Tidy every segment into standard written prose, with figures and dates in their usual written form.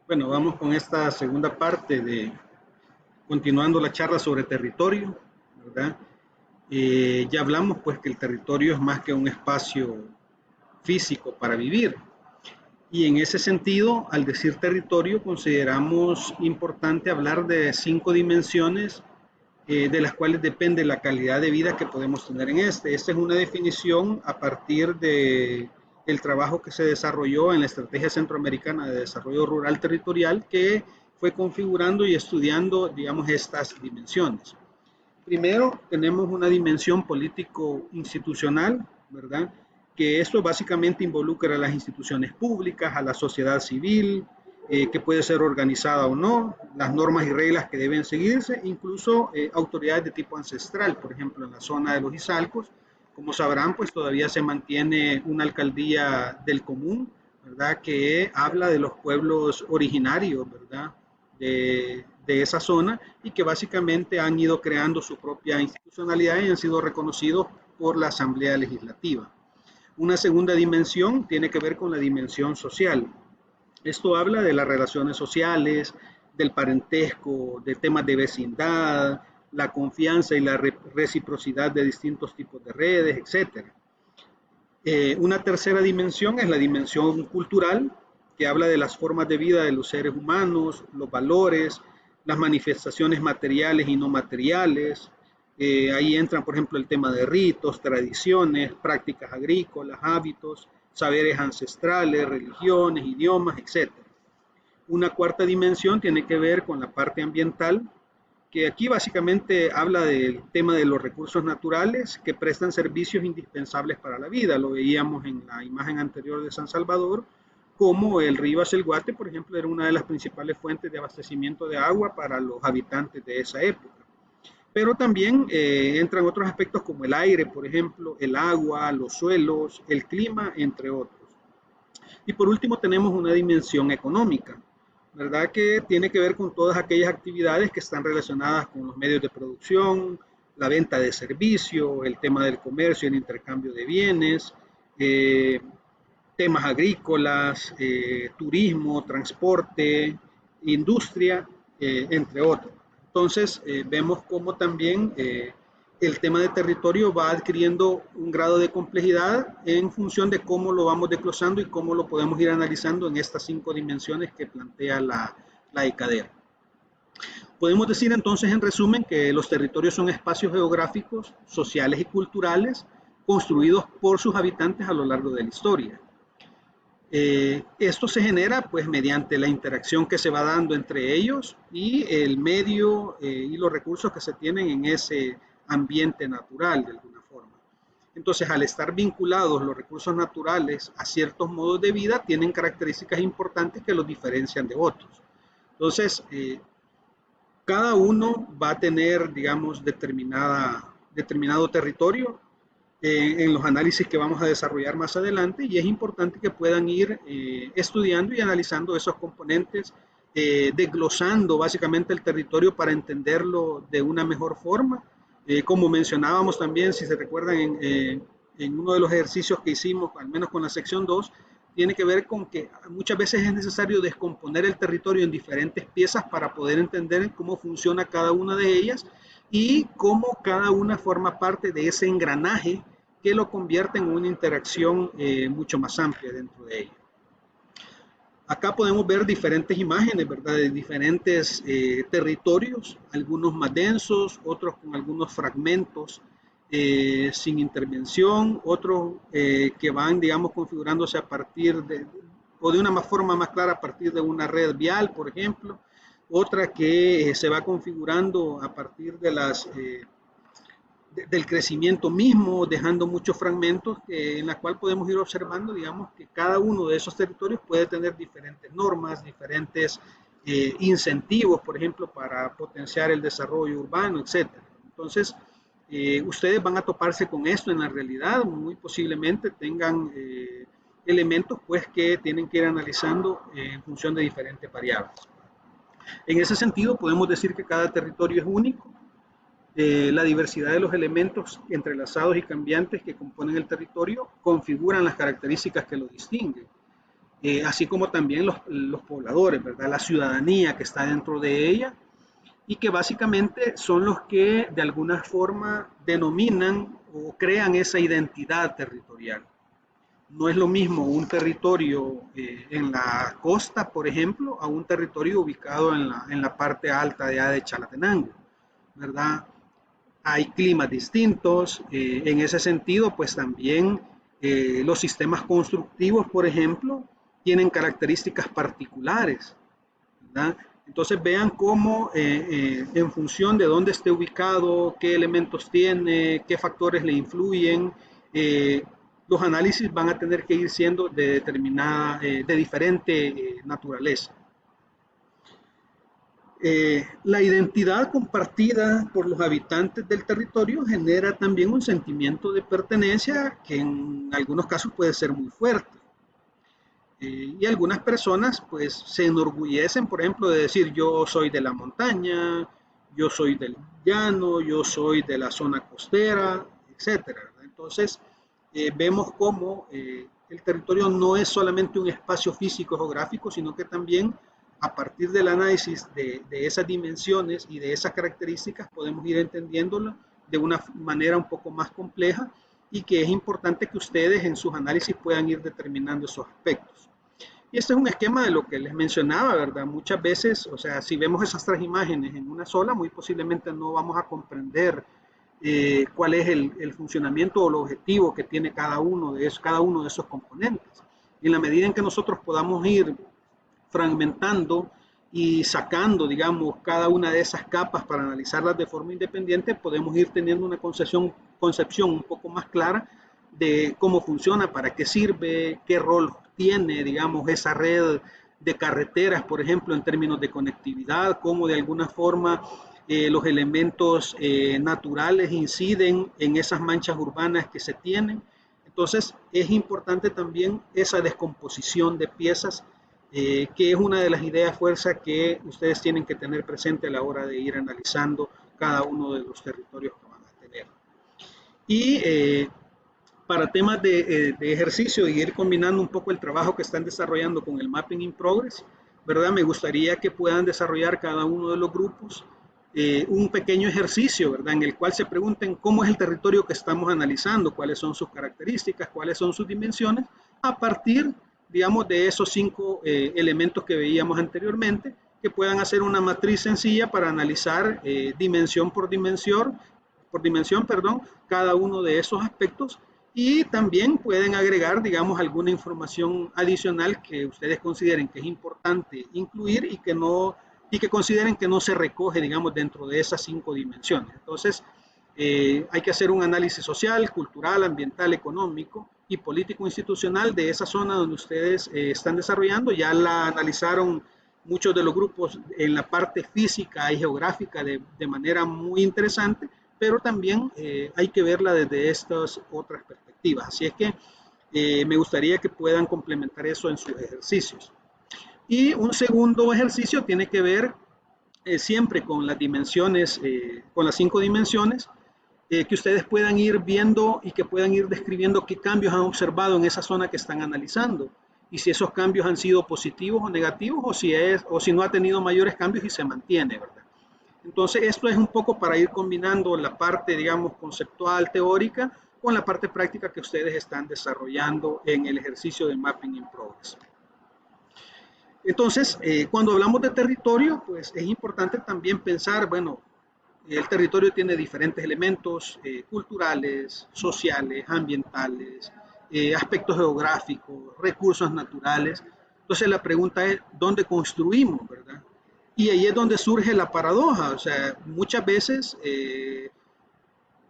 Bueno, vamos con esta segunda parte de continuando la charla sobre territorio, ¿verdad? Ya hablamos pues que el territorio es más que un espacio físico para vivir. Y en ese sentido, al decir territorio, consideramos importante hablar de 5 dimensiones de las cuales depende la calidad de vida que podemos tener en este. Esta es una definición a partir de el trabajo que se desarrolló en la Estrategia Centroamericana de Desarrollo Rural Territorial, que fue configurando y estudiando, digamos, estas dimensiones. Primero, tenemos una dimensión político-institucional, ¿verdad? Que esto básicamente involucra a las instituciones públicas, a la sociedad civil, que puede ser organizada o no, las normas y reglas que deben seguirse, incluso autoridades de tipo ancestral, por ejemplo, en la zona de los Izalcos, como sabrán, pues todavía se mantiene una alcaldía del común, ¿verdad? Que habla de los pueblos originarios, ¿verdad? De esa zona y que básicamente han ido creando su propia institucionalidad y han sido reconocidos por la Asamblea Legislativa. Una segunda dimensión tiene que ver con la dimensión social. Esto habla de las relaciones sociales, del parentesco, de temas de vecindad, la confianza y la reciprocidad de distintos tipos de redes, etcétera. Una tercera dimensión es la dimensión cultural, que habla de las formas de vida de los seres humanos, los valores, las manifestaciones materiales y no materiales. Ahí entran, por ejemplo, el tema de ritos, tradiciones, prácticas agrícolas, hábitos, saberes ancestrales, religiones, idiomas, etcétera. Una cuarta dimensión tiene que ver con la parte ambiental, que aquí básicamente habla del tema de los recursos naturales que prestan servicios indispensables para la vida. Lo veíamos en la imagen anterior de San Salvador, como el río Acelguate, por ejemplo, era una de las principales fuentes de abastecimiento de agua para los habitantes de esa época. Pero también entran otros aspectos como el aire, por ejemplo, el agua, los suelos, el clima, entre otros. Y por último tenemos una dimensión económica, ¿verdad? Que tiene que ver con todas aquellas actividades que están relacionadas con los medios de producción, la venta de servicios, el tema del comercio, el intercambio de bienes, eh, temas agrícolas, turismo, transporte, industria, entre otros. Entonces, vemos cómo también el tema de territorio va adquiriendo un grado de complejidad en función de cómo lo vamos desglosando y cómo lo podemos ir analizando en estas 5 dimensiones que plantea la ECADER. Podemos decir entonces en resumen que los territorios son espacios geográficos, sociales y culturales construidos por sus habitantes a lo largo de la historia. Esto se genera pues mediante la interacción que se va dando entre ellos y el medio y los recursos que se tienen en ese ambiente natural de alguna forma. Entonces, al estar vinculados los recursos naturales a ciertos modos de vida, tienen características importantes que los diferencian de otros. Entonces, cada uno va a tener, digamos, determinado territorio en los análisis que vamos a desarrollar más adelante y es importante que puedan ir estudiando y analizando esos componentes, desglosando básicamente el territorio para entenderlo de una mejor forma. Como mencionábamos también, si se recuerdan en uno de los ejercicios que hicimos, al menos con la sección 2, tiene que ver con que muchas veces es necesario descomponer el territorio en diferentes piezas para poder entender cómo funciona cada una de ellas y cómo cada una forma parte de ese engranaje que lo convierte en una interacción mucho más amplia dentro de ella. Acá podemos ver diferentes imágenes, ¿verdad? De diferentes territorios, algunos más densos, otros con algunos fragmentos sin intervención, otros que van, digamos, configurándose a partir de, o de una forma más clara a partir de una red vial, por ejemplo, otra que se va configurando a partir de del crecimiento mismo, dejando muchos fragmentos en la cual podemos ir observando, digamos, que cada uno de esos territorios puede tener diferentes normas, diferentes incentivos, por ejemplo, para potenciar el desarrollo urbano, etcétera. Entonces, ustedes van a toparse con esto en la realidad, muy posiblemente tengan elementos pues que tienen que ir analizando en función de diferentes variables. En ese sentido, podemos decir que cada territorio es único, la diversidad de los elementos entrelazados y cambiantes que componen el territorio configuran las características que lo distinguen. así como también los pobladores, ¿verdad? La ciudadanía que está dentro de ella y que básicamente son los que de alguna forma denominan o crean esa identidad territorial. No es lo mismo un territorio en la costa, por ejemplo, a un territorio ubicado en la parte alta de Chalatenango, ¿verdad? Hay climas distintos, en ese sentido, pues también los sistemas constructivos, por ejemplo, tienen características particulares, ¿verdad? Entonces vean cómo en función de dónde esté ubicado, qué elementos tiene, qué factores le influyen, eh, los análisis van a tener que ir siendo de determinada, de diferente naturaleza. La identidad compartida por los habitantes del territorio genera también un sentimiento de pertenencia que en algunos casos puede ser muy fuerte. Y algunas personas pues se enorgullecen, por ejemplo, de decir yo soy de la montaña, yo soy del llano, yo soy de la zona costera, etcétera. Entonces, vemos cómo el territorio no es solamente un espacio físico geográfico, sino que también a partir del análisis de esas dimensiones y de esas características podemos ir entendiéndolo de una manera un poco más compleja y que es importante que ustedes en sus análisis puedan ir determinando esos aspectos. Y este es un esquema de lo que les mencionaba, ¿verdad? Muchas veces, o sea, si vemos esas tres imágenes en una sola, muy posiblemente no vamos a comprender cuál es el funcionamiento o el objetivo que tiene cada uno de esos componentes. Y en la medida en que nosotros podamos ir fragmentando y sacando, digamos, cada una de esas capas para analizarlas de forma independiente, podemos ir teniendo una concepción un poco más clara de cómo funciona, para qué sirve, qué rol tiene, digamos, esa red de carreteras, por ejemplo, en términos de conectividad, cómo de alguna forma los elementos naturales inciden en esas manchas urbanas que se tienen. Entonces, es importante también esa descomposición de piezas que es una de las ideas fuerza que ustedes tienen que tener presente a la hora de ir analizando cada uno de los territorios que van a tener. Y para temas de ejercicio y ir combinando un poco el trabajo que están desarrollando con el Mapping in Progress, ¿verdad? Me gustaría que puedan desarrollar cada uno de los grupos un pequeño ejercicio, ¿verdad? En el cual se pregunten cómo es el territorio que estamos analizando, cuáles son sus características, cuáles son sus dimensiones, a partir, digamos, de esos 5 elementos que veíamos anteriormente, que puedan hacer una matriz sencilla para analizar dimensión por dimensión, perdón, cada uno de esos aspectos, y también pueden agregar, digamos, alguna información adicional que ustedes consideren que es importante incluir y que consideren que no se recoge, digamos, dentro de esas 5 dimensiones. Entonces, hay que hacer un análisis social, cultural, ambiental, económico y político institucional de esa zona donde ustedes están desarrollando. Ya la analizaron muchos de los grupos en la parte física y geográfica de manera muy interesante, pero también hay que verla desde estas otras perspectivas. Así es que me gustaría que puedan complementar eso en sus ejercicios. Y un segundo ejercicio tiene que ver siempre con las dimensiones, con las 5 dimensiones, que ustedes puedan ir viendo y que puedan ir describiendo qué cambios han observado en esa zona que están analizando y si esos cambios han sido positivos o negativos o si no ha tenido mayores cambios y se mantiene, ¿verdad? Entonces, esto es un poco para ir combinando la parte, digamos, conceptual, teórica, con la parte práctica que ustedes están desarrollando en el ejercicio de Mapping in Progress. Entonces, cuando hablamos de territorio, pues es importante también pensar, bueno, el territorio tiene diferentes elementos culturales, sociales, ambientales, aspectos geográficos, recursos naturales. Entonces la pregunta es, ¿dónde construimos, verdad? Y ahí es donde surge la paradoja. O sea, muchas veces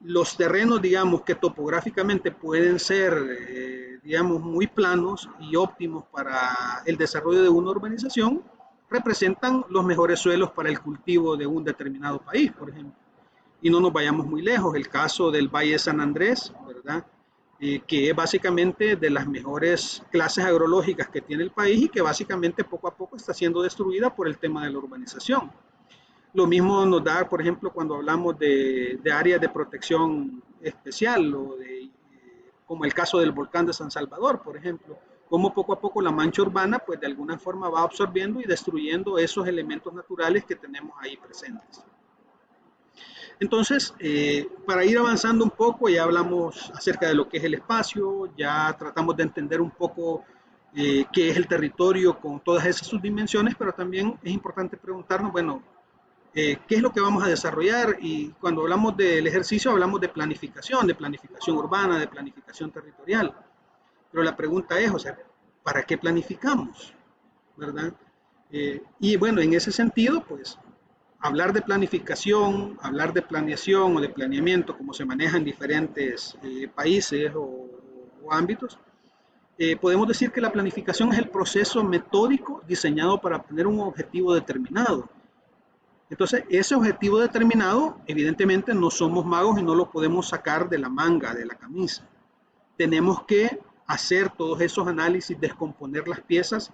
los terrenos, digamos, que topográficamente pueden ser, digamos, muy planos y óptimos para el desarrollo de una urbanización, representan los mejores suelos para el cultivo de un determinado país, por ejemplo. Y no nos vayamos muy lejos, el caso del Valle de San Andrés, ¿verdad? Que es básicamente de las mejores clases agrológicas que tiene el país y que básicamente poco a poco está siendo destruida por el tema de la urbanización. Lo mismo nos da, por ejemplo, cuando hablamos de áreas de protección especial como el caso del volcán de San Salvador, por ejemplo, cómo poco a poco la mancha urbana, pues de alguna forma va absorbiendo y destruyendo esos elementos naturales que tenemos ahí presentes. Entonces, para ir avanzando un poco, ya hablamos acerca de lo que es el espacio, ya tratamos de entender un poco qué es el territorio con todas esas subdimensiones, pero también es importante preguntarnos, bueno, qué es lo que vamos a desarrollar, y cuando hablamos del ejercicio hablamos de planificación urbana, de planificación territorial, pero la pregunta es, o sea, ¿para qué planificamos? ¿Verdad? Y bueno, en ese sentido, pues hablar de planificación, hablar de planeación o de planeamiento, como se maneja en diferentes países o ámbitos, podemos decir que la planificación es el proceso metódico diseñado para obtener un objetivo determinado. Entonces, ese objetivo determinado, evidentemente no somos magos y no lo podemos sacar de la manga, de la camisa. Tenemos que hacer todos esos análisis, descomponer las piezas,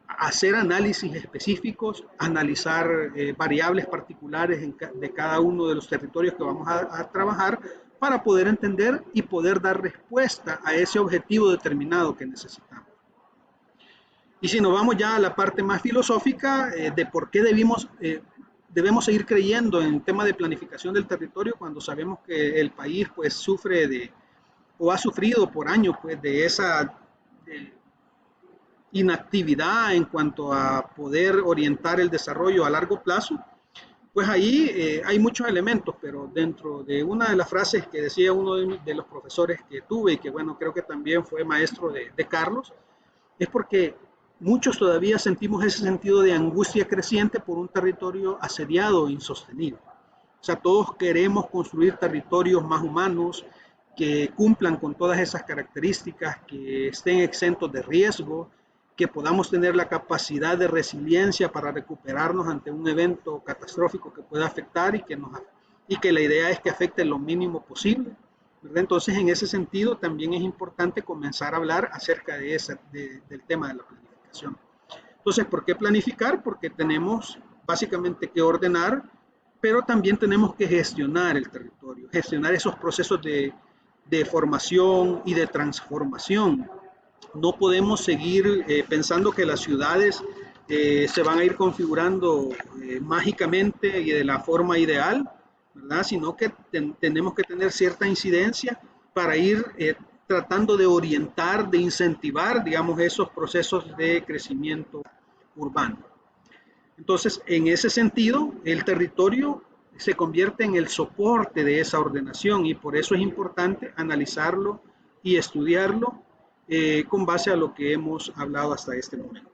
hacer análisis específicos, analizar variables particulares de cada uno de los territorios que vamos a trabajar para poder entender y poder dar respuesta a ese objetivo determinado que necesitamos. Y si nos vamos ya a la parte más filosófica de por qué debemos seguir creyendo en el tema de planificación del territorio cuando sabemos que el país pues sufre o ha sufrido por años pues de esa inactividad en cuanto a poder orientar el desarrollo a largo plazo, pues ahí hay muchos elementos, pero dentro de una de las frases que decía uno de los profesores que tuve y que bueno, creo que también fue maestro de Carlos, es porque muchos todavía sentimos ese sentido de angustia creciente por un territorio asediado e insostenible. O sea, todos queremos construir territorios más humanos, que cumplan con todas esas características, que estén exentos de riesgo, que podamos tener la capacidad de resiliencia para recuperarnos ante un evento catastrófico que pueda afectar y que la idea es que afecte lo mínimo posible, ¿verdad? Entonces, en ese sentido, también es importante comenzar a hablar acerca del tema de la planificación. Entonces, ¿por qué planificar? Porque tenemos básicamente que ordenar, pero también tenemos que gestionar el territorio, gestionar esos procesos de formación y de transformación. No podemos seguir pensando que las ciudades se van a ir configurando mágicamente y de la forma ideal, ¿verdad? Sino que tenemos que tener cierta incidencia para ir tratando de orientar, de incentivar, digamos, esos procesos de crecimiento urbano. Entonces, en ese sentido, el territorio se convierte en el soporte de esa ordenación y por eso es importante analizarlo y estudiarlo con base a lo que hemos hablado hasta este momento.